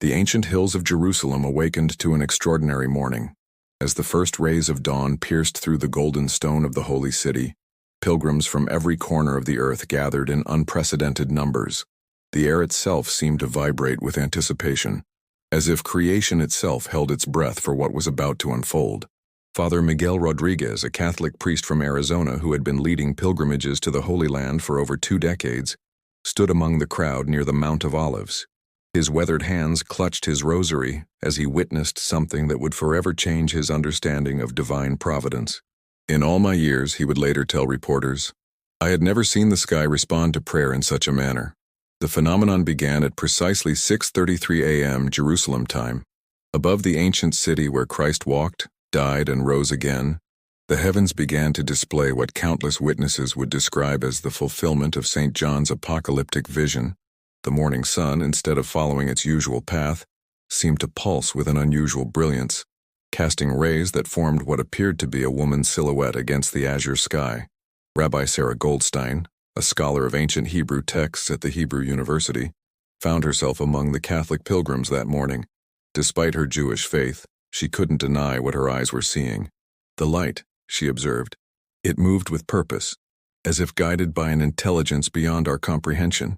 The ancient hills of Jerusalem awakened to an extraordinary morning. As the first rays of dawn pierced through the golden stone of the holy city, pilgrims from every corner of the earth gathered in unprecedented numbers. The air itself seemed to vibrate with anticipation, as if creation itself held its breath for what was about to unfold. Father Miguel Rodriguez, a Catholic priest from Arizona who had been leading pilgrimages to the Holy Land for over 2 decades, stood among the crowd near the Mount of Olives. His weathered hands clutched his rosary as he witnessed something that would forever change his understanding of divine providence. In all my years, he would later tell reporters, I had never seen the sky respond to prayer in such a manner. The phenomenon began at precisely 6:33 a.m. Jerusalem time. Above the ancient city where Christ walked, died, and rose again, the heavens began to display what countless witnesses would describe as the fulfillment of St. John's apocalyptic vision. The morning sun, instead of following its usual path, seemed to pulse with an unusual brilliance, casting rays that formed what appeared to be a woman's silhouette against the azure sky. Rabbi Sarah Goldstein, a scholar of ancient Hebrew texts at the Hebrew University, found herself among the Catholic pilgrims that morning. Despite her Jewish faith, she couldn't deny what her eyes were seeing. The light, she observed, it moved with purpose, as if guided by an intelligence beyond our comprehension.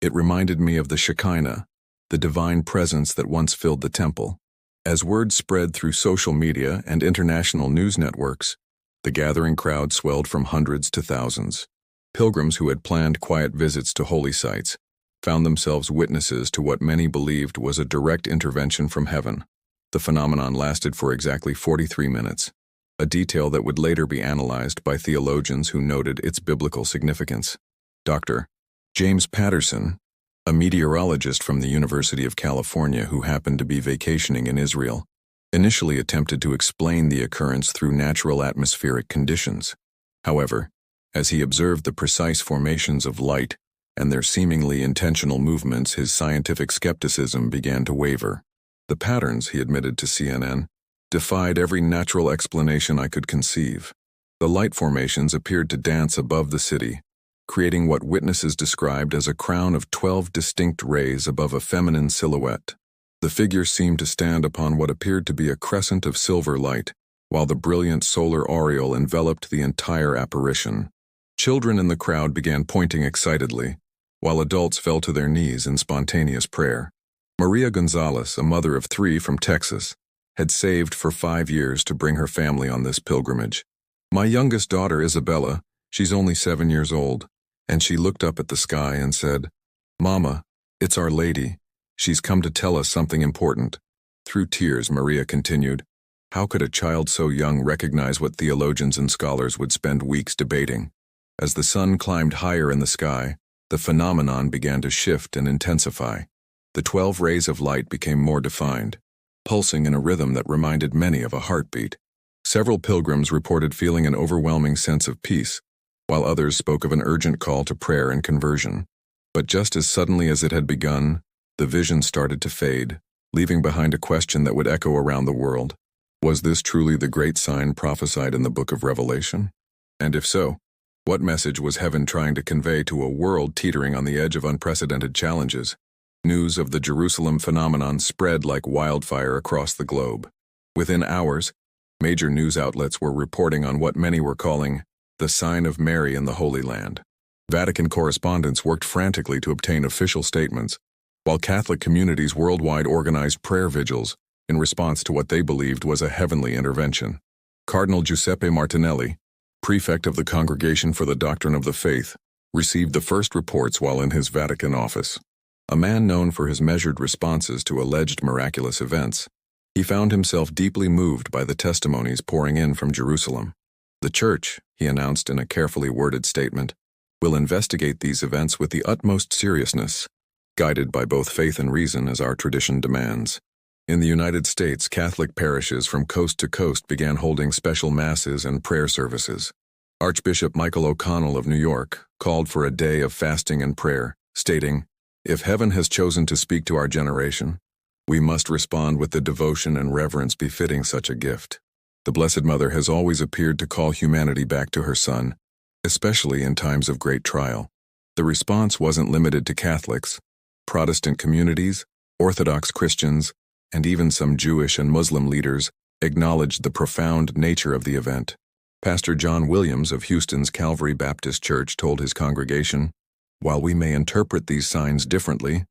It reminded me of the Shekinah, the divine presence that once filled the temple. As word spread through social media and international news networks, the gathering crowd swelled from hundreds to thousands. Pilgrims who had planned quiet visits to holy sites found themselves witnesses to what many believed was a direct intervention from heaven. The phenomenon lasted for exactly 43 minutes, a detail that would later be analyzed by theologians who noted its biblical significance. Dr. James Patterson, a meteorologist from the University of California who happened to be vacationing in Israel, initially attempted to explain the occurrence through natural atmospheric conditions. However, as he observed the precise formations of light and their seemingly intentional movements, his scientific skepticism began to waver. The patterns, he admitted to CNN, defied every natural explanation I could conceive. The light formations appeared to dance above the city, creating what witnesses described as a crown of 12 distinct rays above a feminine silhouette. The figure seemed to stand upon what appeared to be a crescent of silver light, while the brilliant solar aureole enveloped the entire apparition. Children in the crowd began pointing excitedly, while adults fell to their knees in spontaneous prayer. Maria Gonzalez, a mother of 3 from Texas, had saved for 5 years to bring her family on this pilgrimage. My youngest daughter, Isabella, she's only 7 years old, and she looked up at the sky and said, Mama, it's Our Lady. She's come to tell us something important. Through tears, Maria continued, how could a child so young recognize what theologians and scholars would spend weeks debating? As the sun climbed higher in the sky, the phenomenon began to shift and intensify. The 12 rays of light became more defined, pulsing in a rhythm that reminded many of a heartbeat. Several pilgrims reported feeling an overwhelming sense of peace, while others spoke of an urgent call to prayer and conversion. But just as suddenly as it had begun, the vision started to fade, leaving behind a question that would echo around the world. Was this truly the great sign prophesied in the book of Revelation? And if so, what message was heaven trying to convey to a world teetering on the edge of unprecedented challenges? News of the Jerusalem phenomenon spread like wildfire across the globe. Within hours, major news outlets were reporting on what many were calling the sign of Mary in the Holy Land. Vatican correspondents worked frantically to obtain official statements, while Catholic communities worldwide organized prayer vigils in response to what they believed was a heavenly intervention. Cardinal Giuseppe Martinelli, prefect of the Congregation for the Doctrine of the Faith, received the first reports while in his Vatican office. A man known for his measured responses to alleged miraculous events, he found himself deeply moved by the testimonies pouring in from Jerusalem. The Church, he announced in a carefully worded statement, will investigate these events with the utmost seriousness, guided by both faith and reason as our tradition demands. In the United States, Catholic parishes from coast to coast began holding special masses and prayer services. Archbishop Michael O'Connell of New York called for a day of fasting and prayer, stating, if heaven has chosen to speak to our generation, we must respond with the devotion and reverence befitting such a gift. The Blessed Mother has always appeared to call humanity back to her Son, especially in times of great trial. The response wasn't limited to Catholics. Protestant communities, Orthodox Christians, and even some Jewish and Muslim leaders acknowledged the profound nature of the event. Pastor John Williams of Houston's Calvary Baptist Church told his congregation, "While we may interpret these signs differently,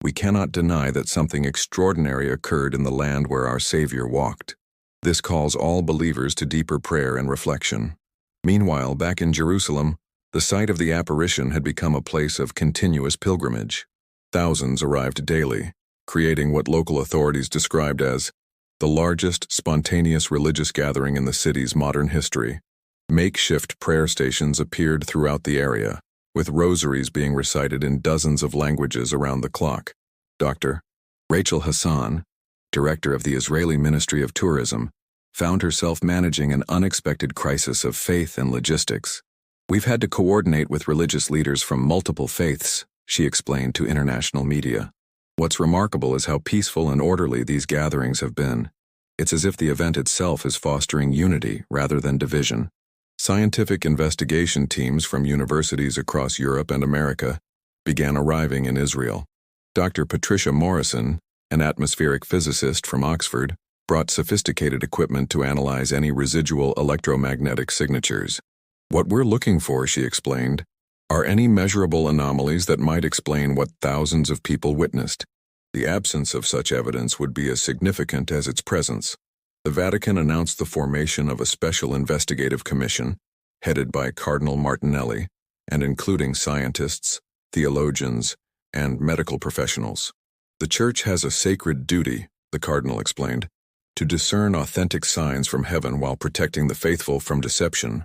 we cannot deny that something extraordinary occurred in the land where our Savior walked. This calls all believers to deeper prayer and reflection." Meanwhile, back in Jerusalem, the site of the apparition had become a place of continuous pilgrimage. Thousands arrived daily, creating what local authorities described as the largest spontaneous religious gathering in the city's modern history. Makeshift prayer stations appeared throughout the area, with rosaries being recited in dozens of languages around the clock. Dr. Rachel Hassan, director of the Israeli Ministry of Tourism, found herself managing an unexpected crisis of faith and logistics. "We've had to coordinate with religious leaders from multiple faiths," she explained to international media. "What's remarkable is how peaceful and orderly these gatherings have been. It's as if the event itself is fostering unity rather than division." Scientific investigation teams from universities across Europe and America began arriving in Israel. Dr. Patricia Morrison, an atmospheric physicist from Oxford, brought sophisticated equipment to analyze any residual electromagnetic signatures. "What we're looking for," she explained, "are any measurable anomalies that might explain what thousands of people witnessed. The absence of such evidence would be as significant as its presence." The Vatican announced the formation of a special investigative commission, headed by Cardinal Martinelli, and including scientists, theologians, and medical professionals. "The Church has a sacred duty," the Cardinal explained, "to discern authentic signs from heaven while protecting the faithful from deception.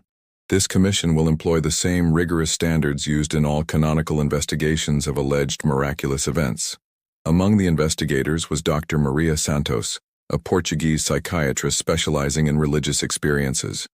This commission will employ the same rigorous standards used in all canonical investigations of alleged miraculous events." Among the investigators was Dr. Maria Santos, a Portuguese psychiatrist specializing in religious experiences.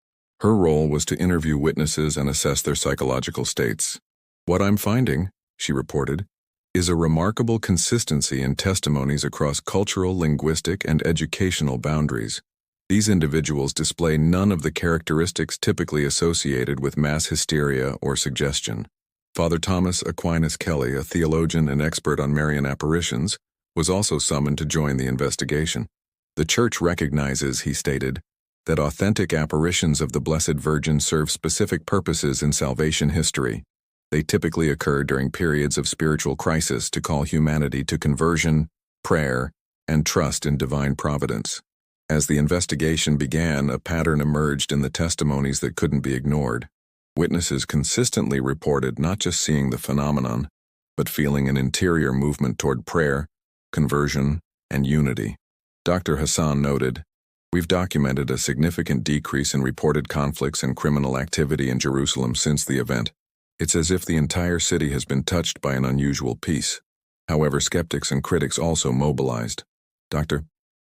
Her role was to interview witnesses and assess their psychological states. "What I'm finding," she reported, "is a remarkable consistency in testimonies across cultural, linguistic, and educational boundaries. These individuals display none of the characteristics typically associated with mass hysteria or suggestion." Father Thomas Aquinas Kelly, a theologian and expert on Marian apparitions, was also summoned to join the investigation. "The Church recognizes," he stated, "that authentic apparitions of the Blessed Virgin serve specific purposes in salvation history. They typically occur during periods of spiritual crisis to call humanity to conversion, prayer, and trust in divine providence." As the investigation began, a pattern emerged in the testimonies that couldn't be ignored. Witnesses consistently reported not just seeing the phenomenon, but feeling an interior movement toward prayer, conversion, and unity. Dr. Hassan noted, "We've documented a significant decrease in reported conflicts and criminal activity in Jerusalem since the event. It's as if the entire city has been touched by an unusual peace." However, skeptics and critics also mobilized. Dr.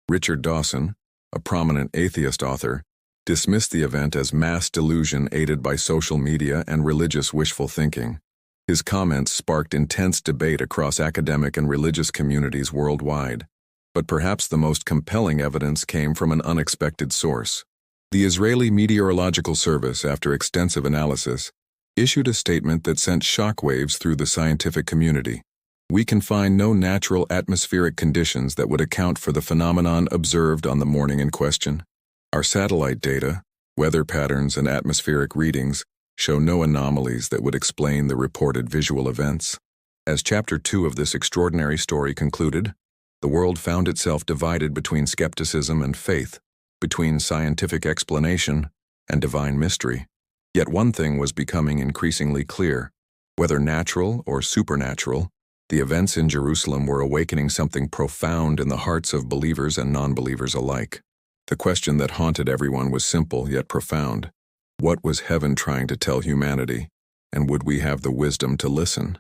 Richard Dawson, a prominent atheist author, dismissed the event as mass delusion aided by social media and religious wishful thinking. His comments sparked intense debate across academic and religious communities worldwide. But perhaps the most compelling evidence came from an unexpected source. The Israeli Meteorological Service, after extensive analysis, issued a statement that sent shockwaves through the scientific community. "We can find no natural atmospheric conditions that would account for the phenomenon observed on the morning in question. Our satellite data, weather patterns, and atmospheric readings show no anomalies that would explain the reported visual events." As Chapter 2 of this extraordinary story concluded, the world found itself divided between skepticism and faith, between scientific explanation and divine mystery. Yet one thing was becoming increasingly clear. Whether natural or supernatural, the events in Jerusalem were awakening something profound in the hearts of believers and non-believers alike. The question that haunted everyone was simple yet profound. What was heaven trying to tell humanity, and would we have the wisdom to listen?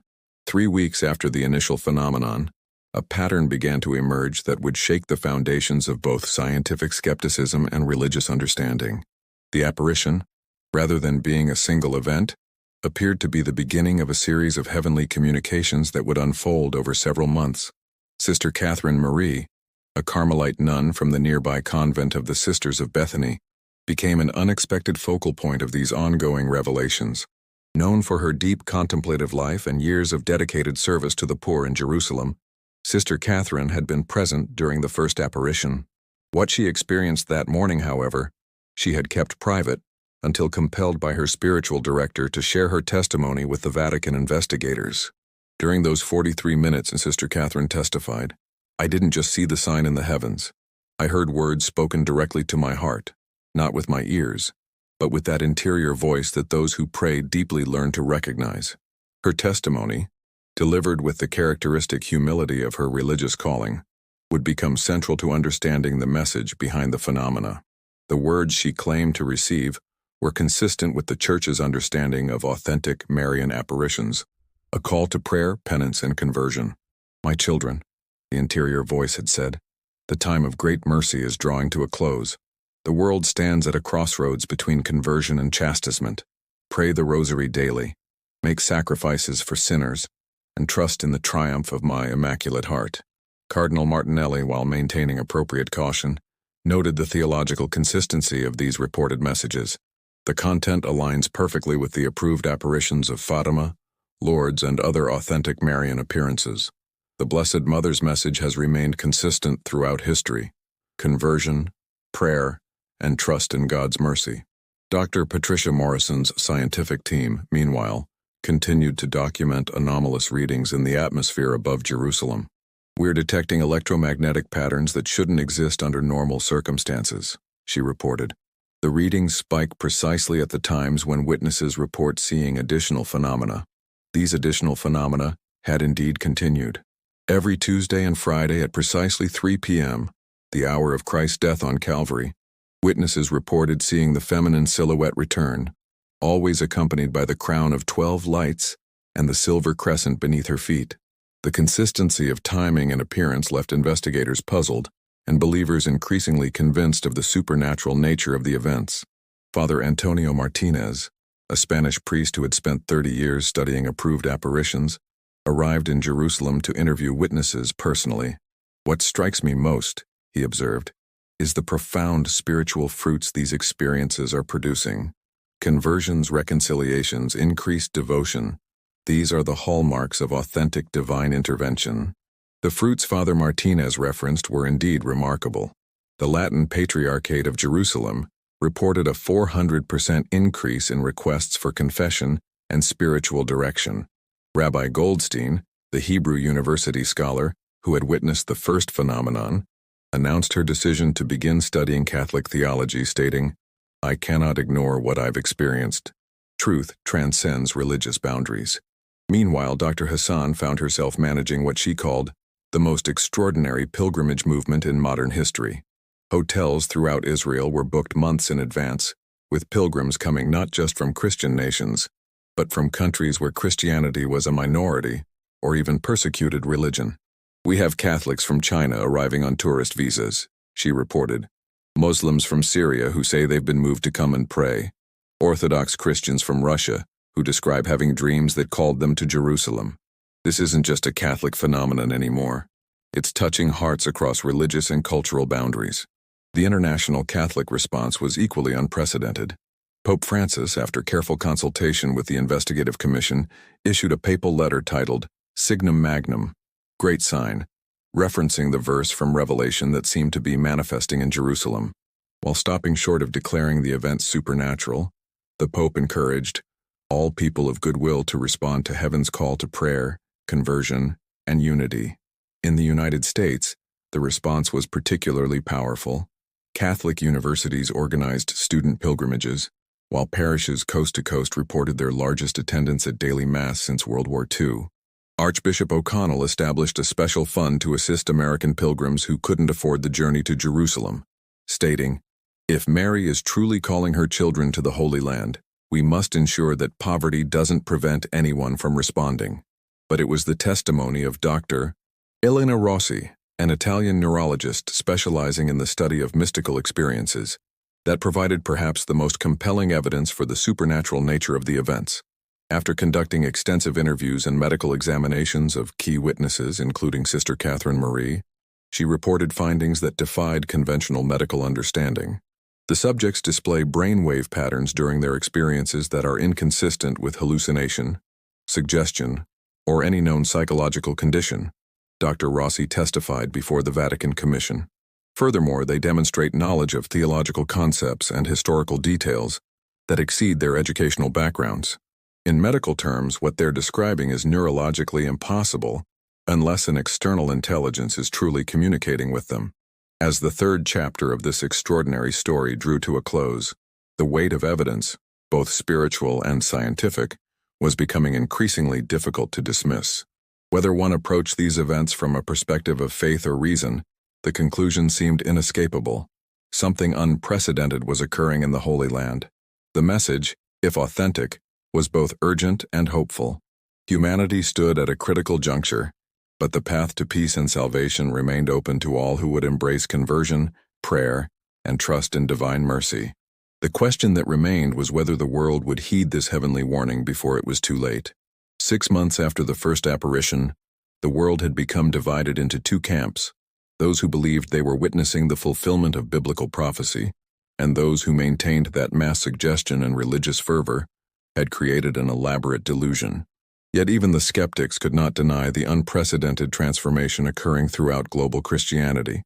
3 weeks after the initial phenomenon, a pattern began to emerge that would shake the foundations of both scientific skepticism and religious understanding. The apparition, rather than being a single event, appeared to be the beginning of a series of heavenly communications that would unfold over several months. Sister Catherine Marie, a Carmelite nun from the nearby convent of the Sisters of Bethany, became an unexpected focal point of these ongoing revelations. Known for her deep contemplative life and years of dedicated service to the poor in Jerusalem, Sister Catherine had been present during the first apparition. What she experienced that morning, however, she had kept private until compelled by her spiritual director to share her testimony with the Vatican investigators. During those 43 minutes, Sister Catherine testified, "I didn't just see the sign in the heavens. I heard words spoken directly to my heart, not with my ears, but with that interior voice that those who pray deeply learn to recognize." Her testimony, delivered with the characteristic humility of her religious calling, would become central to understanding the message behind the phenomena. The words she claimed to receive were consistent with the Church's understanding of authentic Marian apparitions, a call to prayer, penance, and conversion. "My children," the interior voice had said, "the time of great mercy is drawing to a close. The world stands at a crossroads between conversion and chastisement. Pray the rosary daily, make sacrifices for sinners, and trust in the triumph of my Immaculate Heart." Cardinal Martinelli, while maintaining appropriate caution, noted the theological consistency of these reported messages. The content aligns perfectly with the approved apparitions of Fatima, Lourdes, and other authentic Marian appearances. The Blessed Mother's message has remained consistent throughout history: conversion, prayer, and trust in God's mercy. Dr. Patricia Morrison's scientific team, meanwhile, continued to document anomalous readings in the atmosphere above Jerusalem. "We're detecting electromagnetic patterns that shouldn't exist under normal circumstances," she reported. "The readings spike precisely at the times when witnesses report seeing additional phenomena." These additional phenomena had indeed continued. Every Tuesday and Friday at precisely 3 p.m., the hour of Christ's death on Calvary, witnesses reported seeing the feminine silhouette return, always accompanied by the crown of 12 lights and the silver crescent beneath her feet. The consistency of timing and appearance left investigators puzzled and believers increasingly convinced of the supernatural nature of the events. Father Antonio Martinez, a Spanish priest who had spent 30 years studying approved apparitions, arrived in Jerusalem to interview witnesses personally. "What strikes me most," he observed, "is the profound spiritual fruits these experiences are producing. Conversions, reconciliations, increased devotion. These are the hallmarks of authentic divine intervention." The fruits Father Martinez referenced were indeed remarkable. The Latin Patriarchate of Jerusalem reported a 400% increase in requests for confession and spiritual direction. Rabbi Goldstein, the Hebrew University scholar who had witnessed the first phenomenon, announced her decision to begin studying Catholic theology, stating, "I cannot ignore what I've experienced. Truth transcends religious boundaries." Meanwhile, Dr. Hassan found herself managing what she called the most extraordinary pilgrimage movement in modern history. Hotels throughout Israel were booked months in advance, with pilgrims coming not just from Christian nations, but from countries where Christianity was a minority or even persecuted religion. "We have Catholics from China arriving on tourist visas," she reported. "Muslims from Syria who say they've been moved to come and pray. Orthodox Christians from Russia who describe having dreams that called them to Jerusalem. This isn't just a Catholic phenomenon anymore. It's touching hearts across religious and cultural boundaries." The international Catholic response was equally unprecedented. Pope Francis, after careful consultation with the Investigative Commission, issued a papal letter titled Signum Magnum, Great Sign, referencing the verse from Revelation that seemed to be manifesting in Jerusalem. While stopping short of declaring the event supernatural, the Pope encouraged all people of goodwill to respond to heaven's call to prayer, conversion, and unity. In the United States, the response was particularly powerful. Catholic universities organized student pilgrimages, while parishes coast to coast reported their largest attendance at daily Mass since World War II. Archbishop O'Connell established a special fund to assist American pilgrims who couldn't afford the journey to Jerusalem, stating, "If Mary is truly calling her children to the Holy Land, we must ensure that poverty doesn't prevent anyone from responding." But it was the testimony of Dr. Elena Rossi, an Italian neurologist specializing in the study of mystical experiences, that provided perhaps the most compelling evidence for the supernatural nature of the events. After conducting extensive interviews and medical examinations of key witnesses, including Sister Catherine Marie, she reported findings that defied conventional medical understanding. The subjects display brainwave patterns during their experiences that are inconsistent with hallucination, suggestion, or any known psychological condition. Dr. Rossi testified before the Vatican Commission. Furthermore, they demonstrate knowledge of theological concepts and historical details that exceed their educational backgrounds. In medical terms, what they're describing is neurologically impossible unless an external intelligence is truly communicating with them. As the third chapter of this extraordinary story drew to a close, the weight of evidence, both spiritual and scientific, was becoming increasingly difficult to dismiss. Whether one approached these events from a perspective of faith or reason, the conclusion seemed inescapable. Something unprecedented was occurring in the Holy Land. The message, if authentic, was both urgent and hopeful. Humanity stood at a critical juncture, but the path to peace and salvation remained open to all who would embrace conversion, prayer, and trust in divine mercy. The question that remained was whether the world would heed this heavenly warning before it was too late. 6 months after the first apparition, the world had become divided into two camps: those who believed they were witnessing the fulfillment of biblical prophecy, and those who maintained that mass suggestion and religious fervor had created an elaborate delusion. Yet even the skeptics could not deny the unprecedented transformation occurring throughout global Christianity,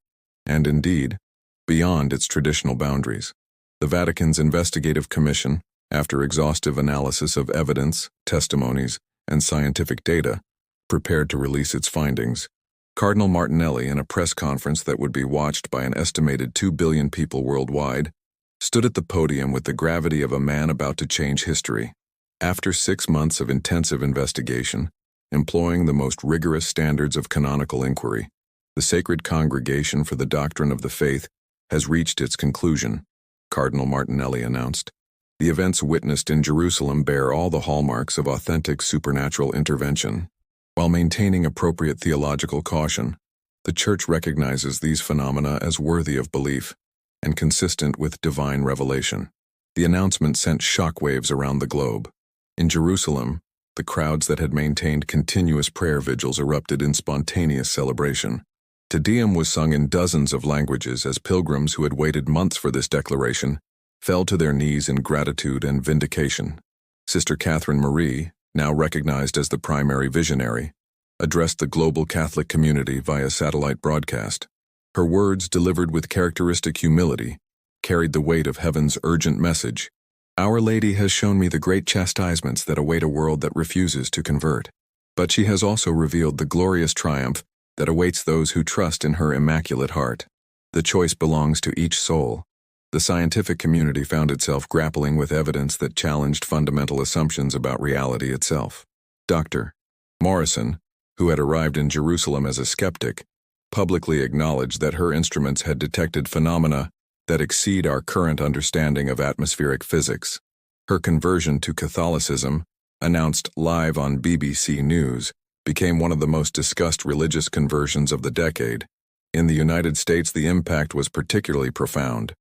and indeed, beyond its traditional boundaries. The Vatican's investigative commission, after exhaustive analysis of evidence, testimonies, and scientific data, prepared to release its findings. Cardinal Martinelli, in a press conference that would be watched by an estimated 2 billion people worldwide, stood at the podium with the gravity of a man about to change history. After 6 months of intensive investigation, employing the most rigorous standards of canonical inquiry, the Sacred Congregation for the Doctrine of the Faith has reached its conclusion, Cardinal Martinelli announced. The events witnessed in Jerusalem bear all the hallmarks of authentic supernatural intervention. While maintaining appropriate theological caution, the Church recognizes these phenomena as worthy of belief and consistent with divine revelation. The announcement sent shockwaves around the globe. In Jerusalem, the crowds that had maintained continuous prayer vigils erupted in spontaneous celebration. Te Deum was sung in dozens of languages as pilgrims who had waited months for this declaration fell to their knees in gratitude and vindication. Sister Catherine Marie, now recognized as the primary visionary, addressed the global Catholic community via satellite broadcast. Her words, delivered with characteristic humility, carried the weight of heaven's urgent message. Our Lady has shown me the great chastisements that await a world that refuses to convert. But she has also revealed the glorious triumph that awaits those who trust in her immaculate heart. The choice belongs to each soul. The scientific community found itself grappling with evidence that challenged fundamental assumptions about reality itself. Dr. Morrison, who had arrived in Jerusalem as a skeptic, publicly acknowledged that her instruments had detected phenomena that exceed our current understanding of atmospheric physics. Her conversion to Catholicism, announced live on BBC News, became one of the most discussed religious conversions of the decade. In the United States, the impact was particularly profound.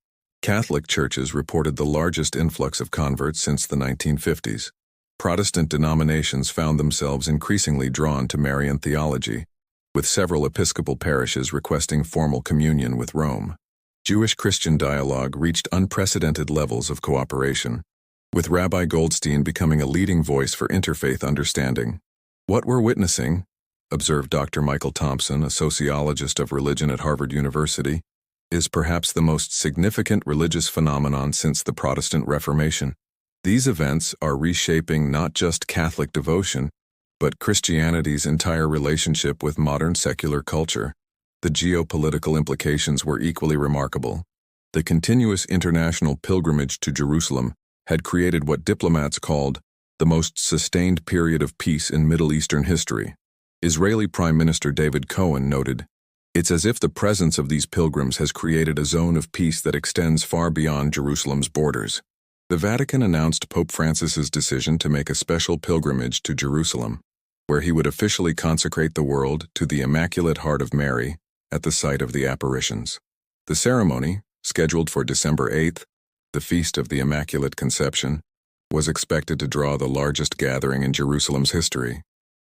Catholic churches reported the largest influx of converts since the 1950s. Protestant denominations found themselves increasingly drawn to Marian theology, with several Episcopal parishes requesting formal communion with Rome. Jewish-Christian dialogue reached unprecedented levels of cooperation, with Rabbi Goldstein becoming a leading voice for interfaith understanding. What we're witnessing, observed Dr. Michael Thompson, a sociologist of religion at Harvard University, is perhaps the most significant religious phenomenon since the Protestant Reformation. These events are reshaping not just Catholic devotion, but Christianity's entire relationship with modern secular culture. The geopolitical implications were equally remarkable. The continuous international pilgrimage to Jerusalem had created what diplomats called the most sustained period of peace in Middle Eastern history. Israeli Prime Minister David Cohen noted, "It's as if the presence of these pilgrims has created a zone of peace that extends far beyond Jerusalem's borders." The Vatican announced Pope Francis's decision to make a special pilgrimage to Jerusalem, where he would officially consecrate the world to the Immaculate Heart of Mary at the site of the apparitions. The ceremony, scheduled for December 8th, the Feast of the Immaculate Conception, was expected to draw the largest gathering in Jerusalem's history.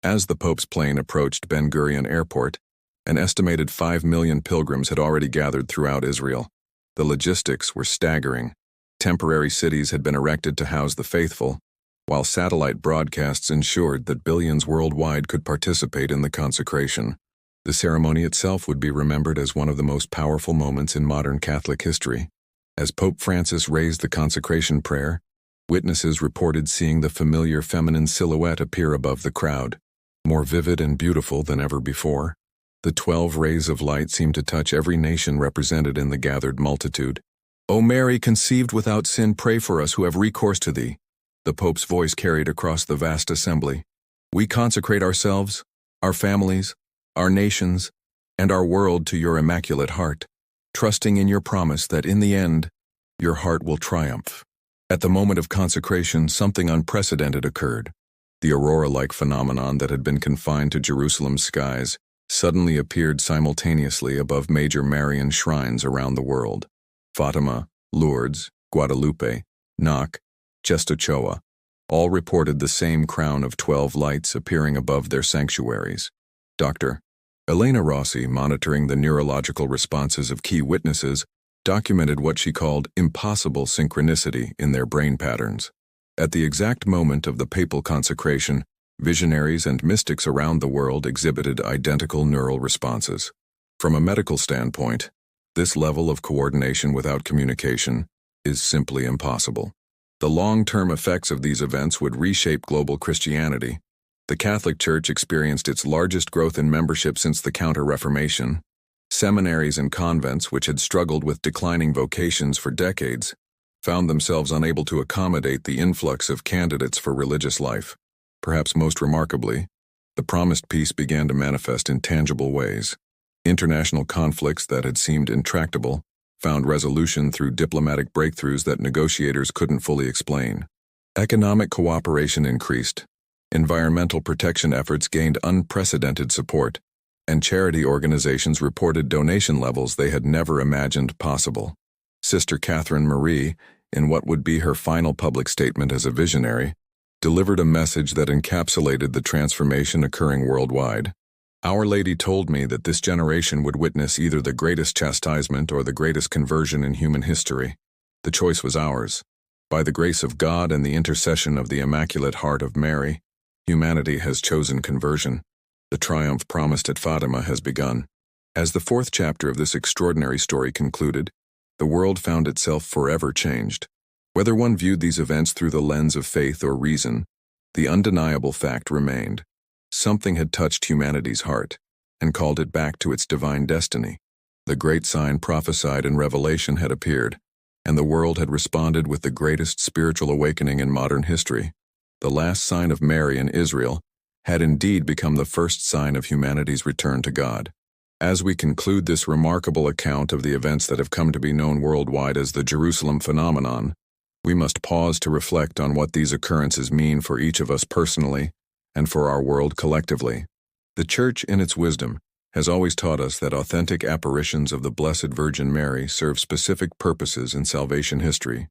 As the Pope's plane approached Ben Gurion Airport, an estimated 5 million pilgrims had already gathered throughout Israel. The logistics were staggering. Temporary cities had been erected to house the faithful, while satellite broadcasts ensured that billions worldwide could participate in the consecration. The ceremony itself would be remembered as one of the most powerful moments in modern Catholic history. As Pope Francis raised the consecration prayer, witnesses reported seeing the familiar feminine silhouette appear above the crowd, more vivid and beautiful than ever before. The 12 rays of light seemed to touch every nation represented in the gathered multitude. "O Mary, conceived without sin, pray for us who have recourse to thee," the Pope's voice carried across the vast assembly. "We consecrate ourselves, our families, our nations, and our world to your Immaculate Heart, trusting in your promise that in the end, your heart will triumph." At the moment of consecration, something unprecedented occurred. The aurora-like phenomenon that had been confined to Jerusalem's skies suddenly appeared simultaneously above major Marian shrines around the world. Fatima, Lourdes, Guadalupe, Knock, Czestochowa, all reported the same crown of 12 lights appearing above their sanctuaries. Dr. Elena Rossi, monitoring the neurological responses of key witnesses, documented what she called impossible synchronicity in their brain patterns. At the exact moment of the papal consecration, visionaries and mystics around the world exhibited identical neural responses. From a medical standpoint, this level of coordination without communication is simply impossible. The long-term effects of these events would reshape global Christianity. The Catholic Church experienced its largest growth in membership since the Counter-Reformation. Seminaries and convents, which had struggled with declining vocations for decades, found themselves unable to accommodate the influx of candidates for religious life. Perhaps most remarkably, the promised peace began to manifest in tangible ways. International conflicts that had seemed intractable found resolution through diplomatic breakthroughs that negotiators couldn't fully explain. Economic cooperation increased, environmental protection efforts gained unprecedented support, and charity organizations reported donation levels they had never imagined possible. Sister Catherine Marie, in what would be her final public statement as a visionary, delivered a message that encapsulated the transformation occurring worldwide. "Our Lady told me that this generation would witness either the greatest chastisement or the greatest conversion in human history. The choice was ours. By the grace of God and the intercession of the Immaculate Heart of Mary, humanity has chosen conversion. The triumph promised at Fatima has begun." As the 4th chapter of this extraordinary story concluded, the world found itself forever changed. Whether one viewed these events through the lens of faith or reason, the undeniable fact remained. Something had touched humanity's heart and called it back to its divine destiny. The great sign prophesied in Revelation had appeared, and the world had responded with the greatest spiritual awakening in modern history. The last sign of Mary in Israel had indeed become the first sign of humanity's return to God. As we conclude this remarkable account of the events that have come to be known worldwide as the Jerusalem phenomenon, we must pause to reflect on what these occurrences mean for each of us personally and for our world collectively. The Church, in its wisdom, has always taught us that authentic apparitions of the Blessed Virgin Mary serve specific purposes in salvation history,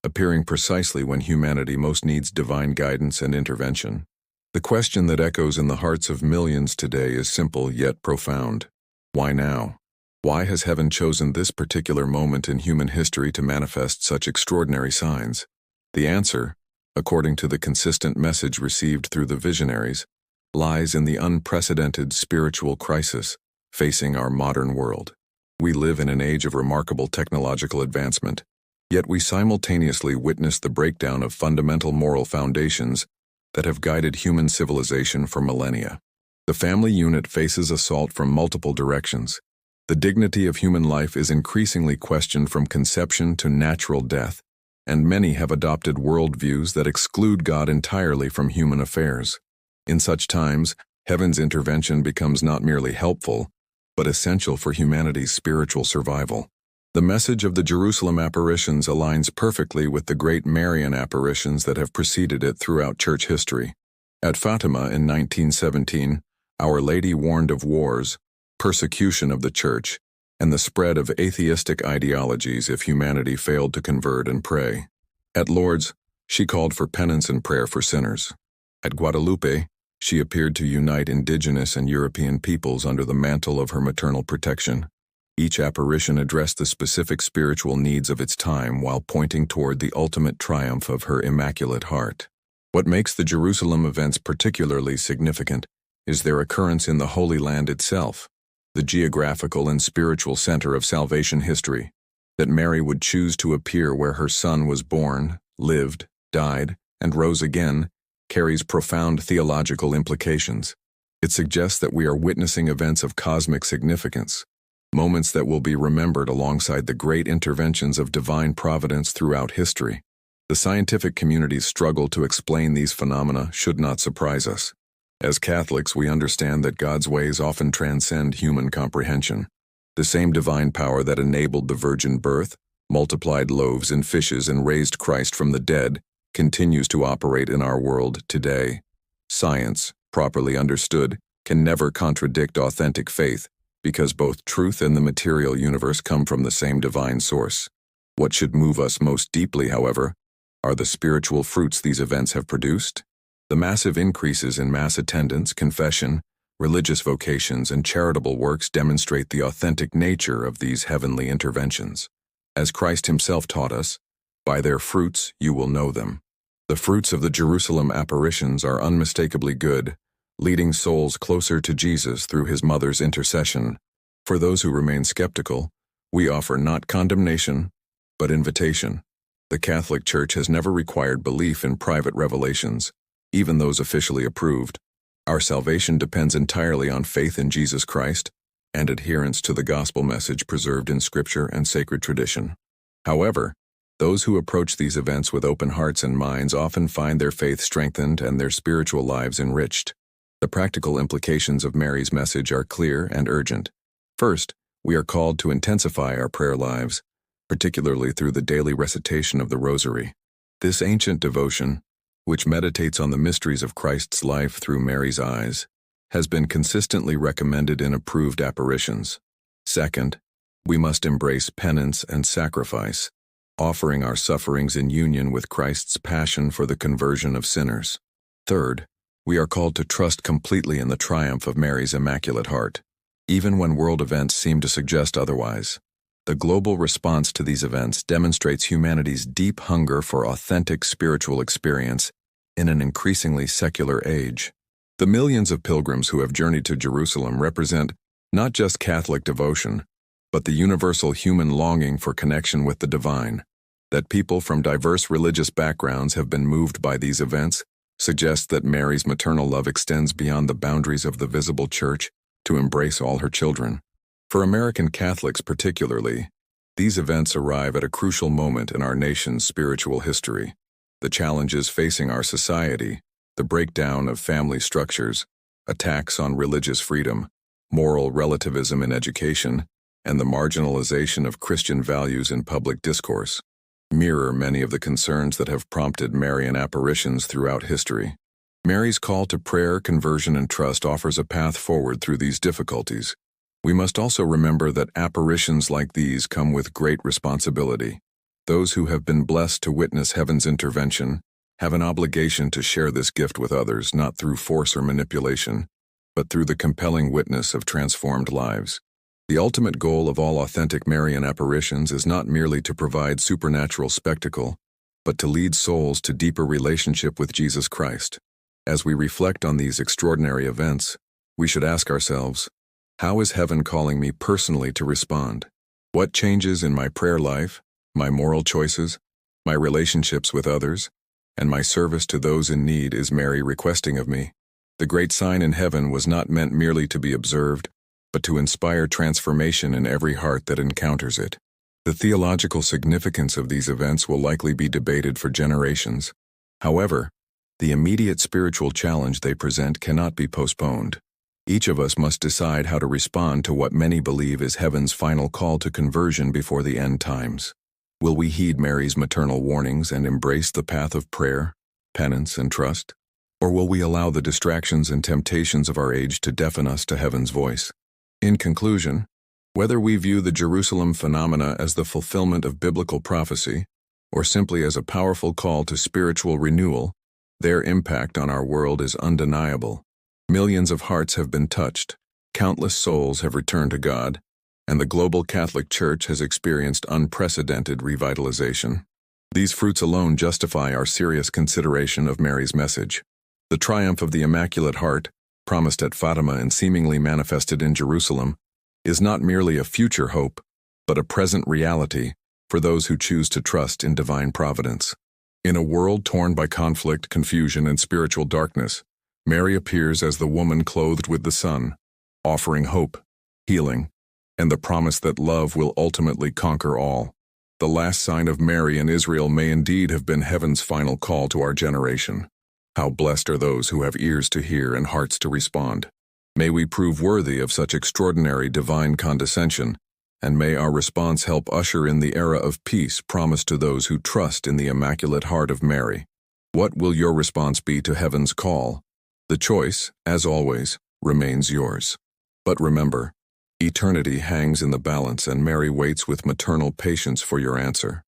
appearing precisely when humanity most needs divine guidance and intervention. The question that echoes in the hearts of millions today is simple yet profound. Why now? Why has heaven chosen this particular moment in human history to manifest such extraordinary signs? The answer, according to the consistent message received through the visionaries, lies in the unprecedented spiritual crisis facing our modern world. We live in an age of remarkable technological advancement, yet we simultaneously witness the breakdown of fundamental moral foundations that have guided human civilization for millennia. The family unit faces assault from multiple directions. The dignity of human life is increasingly questioned from conception to natural death, and many have adopted worldviews that exclude God entirely from human affairs. In such times, heaven's intervention becomes not merely helpful, but essential for humanity's spiritual survival. The message of the Jerusalem apparitions aligns perfectly with the great Marian apparitions that have preceded it throughout church history. At Fatima in 1917, Our Lady warned of wars, persecution of the Church, and the spread of atheistic ideologies if humanity failed to convert and pray. At Lourdes, she called for penance and prayer for sinners. At Guadalupe, she appeared to unite indigenous and European peoples under the mantle of her maternal protection. Each apparition addressed the specific spiritual needs of its time while pointing toward the ultimate triumph of her Immaculate Heart. What makes the Jerusalem events particularly significant is their occurrence in the Holy Land itself. the geographical and spiritual center of salvation history. That Mary would choose to appear where her Son was born, lived, died, and rose again, carries profound theological implications. It suggests that we are witnessing events of cosmic significance, moments that will be remembered alongside the great interventions of divine providence throughout history. The scientific community's struggle to explain these phenomena should not surprise us. As Catholics, we understand that God's ways often transcend human comprehension. The same divine power that enabled the virgin birth, multiplied loaves and fishes, and raised Christ from the dead continues to operate in our world today. Science, properly understood, can never contradict authentic faith, because both truth and the material universe come from the same divine source. What should move us most deeply, however, are the spiritual fruits these events have produced. The massive increases in mass attendance, confession, religious vocations, and charitable works demonstrate the authentic nature of these heavenly interventions. As Christ himself taught us, by their fruits you will know them. The fruits of the Jerusalem apparitions are unmistakably good, leading souls closer to Jesus through his mother's intercession. For those who remain skeptical, we offer not condemnation, but invitation. The Catholic Church has never required belief in private revelations, even those officially approved. Our salvation depends entirely on faith in Jesus Christ and adherence to the gospel message preserved in Scripture and sacred tradition. However, those who approach these events with open hearts and minds often find their faith strengthened and their spiritual lives enriched. The practical implications of Mary's message are clear and urgent. First, we are called to intensify our prayer lives, particularly through the daily recitation of the Rosary. This ancient devotion, which meditates on the mysteries of Christ's life through Mary's eyes, has been consistently recommended in approved apparitions. Second, we must embrace penance and sacrifice, offering our sufferings in union with Christ's passion for the conversion of sinners. Third, we are called to trust completely in the triumph of Mary's Immaculate Heart, even when world events seem to suggest otherwise. The global response to these events demonstrates humanity's deep hunger for authentic spiritual experience in an increasingly secular age. The millions of pilgrims who have journeyed to Jerusalem represent not just Catholic devotion, but the universal human longing for connection with the divine. That people from diverse religious backgrounds have been moved by these events suggests that Mary's maternal love extends beyond the boundaries of the visible church to embrace all her children. For American Catholics particularly, these events arrive at a crucial moment in our nation's spiritual history. The challenges facing our society, the breakdown of family structures, attacks on religious freedom, moral relativism in education, and the marginalization of Christian values in public discourse, mirror many of the concerns that have prompted Marian apparitions throughout history. Mary's call to prayer, conversion, and trust offers a path forward through these difficulties. We must also remember that apparitions like these come with great responsibility. Those who have been blessed to witness heaven's intervention have an obligation to share this gift with others, not through force or manipulation, but through the compelling witness of transformed lives. The ultimate goal of all authentic Marian apparitions is not merely to provide supernatural spectacle, but to lead souls to deeper relationship with Jesus Christ. As we reflect on these extraordinary events, we should ask ourselves, how is heaven calling me personally to respond? What changes in my prayer life, my moral choices, my relationships with others, and my service to those in need is Mary requesting of me? The great sign in heaven was not meant merely to be observed, but to inspire transformation in every heart that encounters it. The theological significance of these events will likely be debated for generations. However, the immediate spiritual challenge they present cannot be postponed. Each of us must decide how to respond to what many believe is heaven's final call to conversion before the end times. Will we heed Mary's maternal warnings and embrace the path of prayer, penance, and trust? Or will we allow the distractions and temptations of our age to deafen us to heaven's voice? In conclusion, whether we view the Jerusalem phenomena as the fulfillment of biblical prophecy, or simply as a powerful call to spiritual renewal, their impact on our world is undeniable. Millions of hearts have been touched, countless souls have returned to God, and the global Catholic Church has experienced unprecedented revitalization. These fruits alone justify our serious consideration of Mary's message. The triumph of the Immaculate Heart, promised at Fatima and seemingly manifested in Jerusalem, is not merely a future hope, but a present reality for those who choose to trust in divine providence. In a world torn by conflict, confusion, and spiritual darkness, Mary appears as the woman clothed with the sun, offering hope, healing, and the promise that love will ultimately conquer all. The last sign of Mary in Israel may indeed have been heaven's final call to our generation. How blessed are those who have ears to hear and hearts to respond. May we prove worthy of such extraordinary divine condescension, and may our response help usher in the era of peace promised to those who trust in the Immaculate Heart of Mary. What will your response be to heaven's call? The choice, as always, remains yours. But remember, eternity hangs in the balance, and Mary waits with maternal patience for your answer.